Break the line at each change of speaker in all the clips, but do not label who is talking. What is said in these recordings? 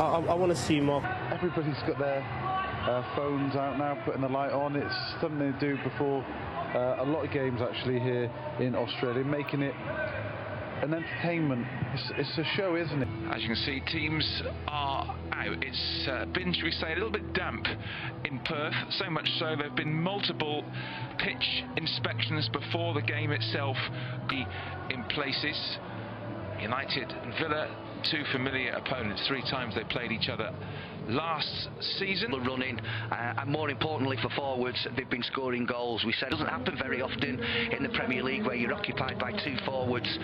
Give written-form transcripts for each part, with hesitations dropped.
I want to see more.
Everybody's got their phones out now, putting the light on. It's something they do before a lot of games actually here in Australia, making it an entertainment. It's a show, isn't it?
As you can see, teams are out. It's been, shall we say, a little bit damp in Perth, so much so there have been multiple pitch inspections before the game itself in places. United and Villa, two familiar opponents, 3 times they played each other last season.
Running, and more importantly for forwards, they've been scoring goals. We said it doesn't happen very often in the Premier League where you're occupied by 2 forwards.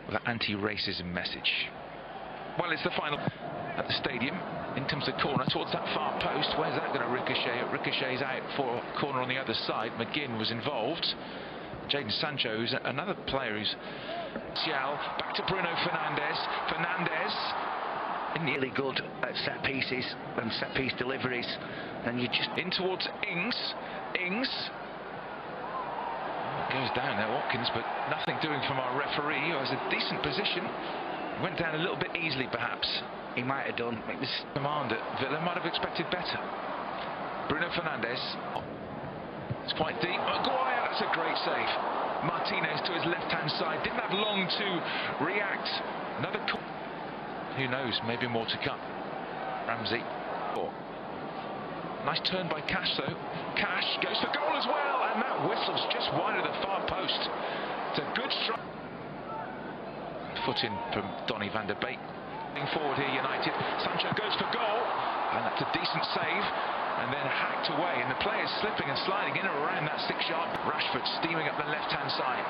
With an anti-racism message. Well, it's the final at the stadium. In comes the corner towards that far post. Where's that going to ricochet? It ricochets out for a corner on the other side. McGinn was involved. Jadon Sancho, who's another player who's... Back to Bruno Fernandes.
Really good at set pieces and set piece deliveries. And you just...
In towards Ings. Goes down there, Watkins, but nothing doing from our referee, who has a decent position. Went down a little bit easily, perhaps.
He might have done.
This command at Villa might have expected better. Bruno Fernandes. It's quite deep. Maguire, that's a great save. Martinez to his left-hand side. Didn't have long to react. Another... Who knows, maybe more to come. Ramsey. Nice turn by Cash, though. Cash goes for goal as well, and that whistle's just wide of the far post. It's a good strike. Foot in from Donny van der Beek. Forward here, United. Sancho goes for goal, and that's a decent save. And then hacked away, and the player's slipping and sliding in and around that 6-yard. Rashford steaming up the left-hand side.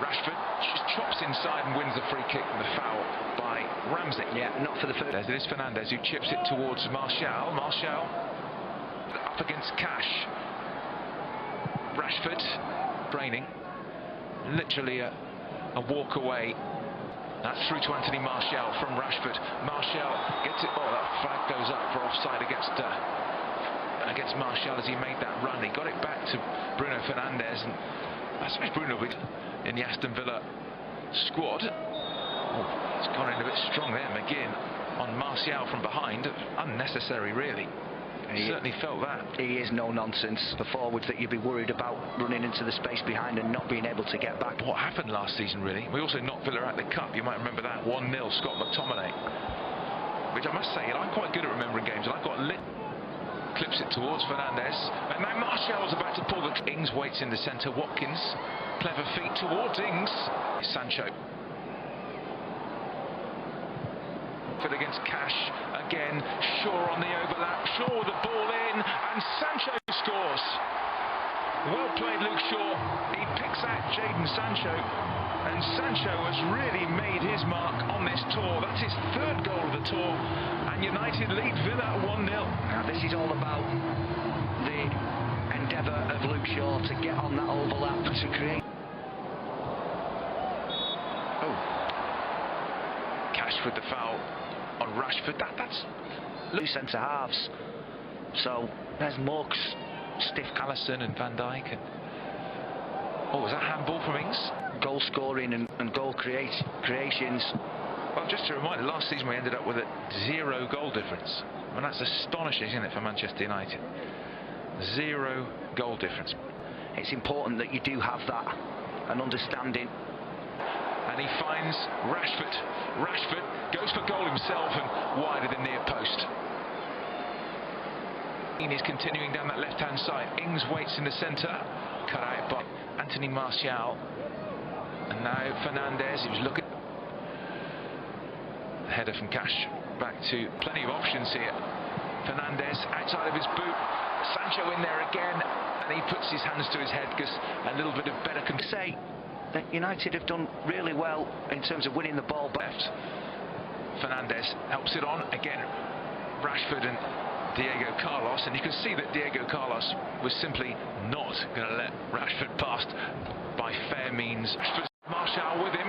Rashford just chops inside and wins the free kick and the foul by Ramsey.
Yeah, not for the first.
There's this Fernandes who chips it towards Martial. Martial up against Cash. Rashford training. Literally a walk away. That's through to Anthony Martial from Rashford. Martial gets it. Oh, that flag goes up for offside against Martial as he made that run. He got it back to Bruno Fernandes, and I suppose Bruno will be in the Aston Villa squad. Oh, it's gone in a bit strong there. McGinn on Martial from behind. Unnecessary, really. He certainly felt that.
He is no nonsense. The forwards that you'd be worried about running into the space behind and not being able to get back.
What happened last season, really? We also knocked Villa out of the cup. You might remember that 1-0 Scott McTominay. Which I must say, I'm quite good at remembering games, and I've got clips it towards Fernandes, and now Martial's about to pull the... Ings waits in the centre. Watkins, clever feet towards Ings. Sancho. Fit against Cash again. Shaw on the overlap. Shaw with the ball in, and Sancho scores. Well played, Luke Shaw. He picks out Jadon Sancho, and Sancho has really made his mark on this tour. That's his 3rd goal of the tour, and United lead Villa 1-0.
Now this is all about the endeavour of Luke Shaw to get on that overlap to create.
Oh, Cash with the foul on Rashford. That's
loose centre halves. So there's Morks, stiff.
Allison and Van Dijk. Oh, was that handball from Ings?
Goal scoring and goal creations.
Well, just a reminder, last season we ended up with a 0 goal difference. And that's astonishing, isn't it, for Manchester United? 0 goal difference.
It's important that you do have that, an understanding.
And he finds Rashford. Rashford goes for goal himself and wide of the near post. He's continuing down that left-hand side. Ings waits in the centre. Cut out by Anthony Martial. And now Fernandes, he was looking. The header from Cash. Back to plenty of options here. Fernandes outside of his boot. Sancho in there again. And he puts his hands to his head because a little bit of better control.
Say that United have done really well in terms of winning the ball back.
Fernandes helps it on again. Rashford and Diego Carlos, and you can see that Diego Carlos was simply not going to let Rashford pass by fair means. Martial with him.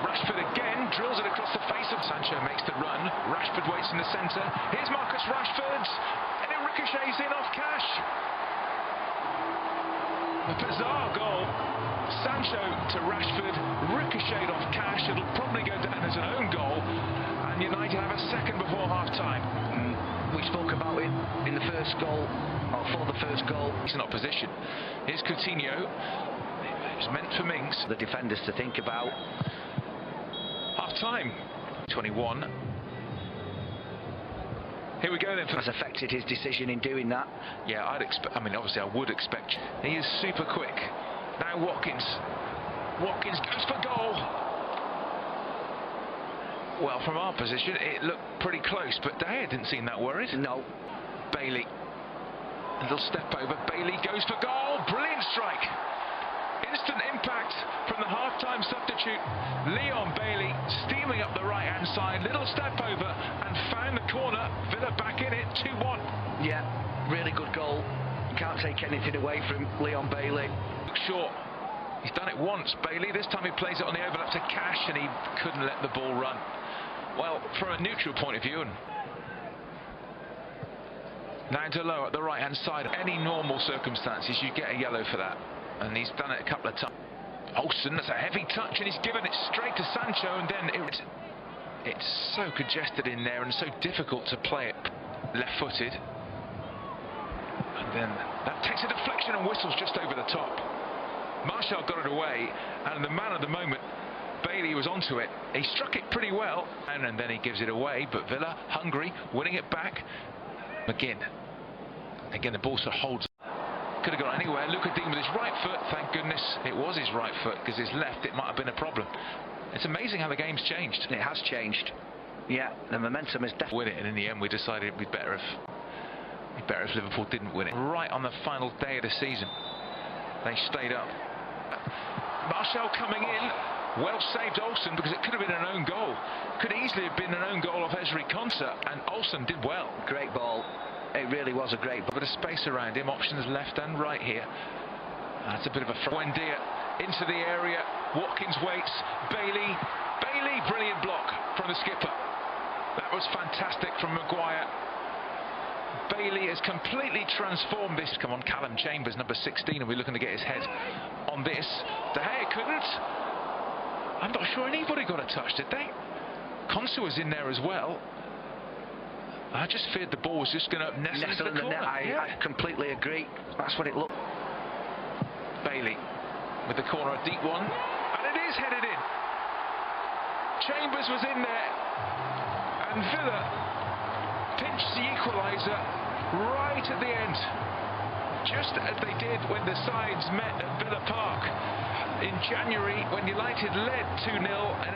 Rashford again drills it across the face of Sancho, makes the run. Rashford waits in the centre. Here's Marcus Rashford, and it ricochets in off Cash. A bizarre goal. Sancho to Rashford, ricocheted off Cash. It'll probably go down as an own goal, and United have a second before half-time.
We spoke about it in the first goal, or for the first goal.
He's in opposition. Here's Coutinho. It's meant for Mings.
The defenders to think about.
Half-time. 21. Here we go then.
Has affected his decision in doing that.
Yeah, I'd expect. I mean, obviously, I would expect. He is super quick. Now Watkins. Watkins goes for goal. Well, from our position, it looked pretty close, but De Gea didn't seem that worried.
No.
Bailey. A little step over. Bailey goes for goal. Brilliant strike. Instant impact from the half-time substitute. Leon Bailey steaming up the right-hand side. Little step over and found the corner. Villa back in it. 2-1.
Yeah, really good goal. Can't take anything away from Leon Bailey.
Short. He's done it once, Bailey. This time he plays it on the overlap to Cash, and he couldn't let the ball run. Well, from a neutral point of view, and now Delo at the right-hand side. Any normal circumstances, you get a yellow for that, and he's done it a couple of times. Olsen, that's a heavy touch, and he's given it straight to Sancho, and then it's so congested in there and so difficult to play it left-footed. And then that takes a deflection and whistles just over the top. Martial got it away, and the man of the moment, Bailey, was onto it. He struck it pretty well, and then he gives it away. But Villa, hungry, winning it back. McGinn. Again, the ball sort of holds. Could have gone anywhere. Luka Dean with his right foot. Thank goodness it was his right foot, because his left, it might have been a problem. It's amazing how the game's changed.
It has changed. Yeah, the momentum is definitely.
Win it, and in the end, we decided it'd be better if Liverpool didn't win it. Right on the final day of the season, they stayed up. Martial coming in. Well saved Olsen, because it could have been an own goal. Could easily have been an own goal off Ezri Konsa, and Olsen did well.
Great ball. It really was a great ball.
A bit of space around him. Options left and right here. That's a bit of a Buendia into the area. Watkins waits. Bailey, brilliant block from the skipper. That was fantastic from Maguire. Bailey has completely transformed this. Come on, Callum Chambers, number 16, and we're looking to get his head on this. De Gea couldn't. I'm not sure anybody got a touch, did they? Konsa was in there as well. I just feared the ball was just going to nestle into the corner.
I completely agree. That's what it looked.
Bailey with the corner, a deep one, and it is headed in. Chambers was in there, and Villa pinched the equaliser right at the end, just as they did when the sides met at Villa Park in January, when United led 2-0.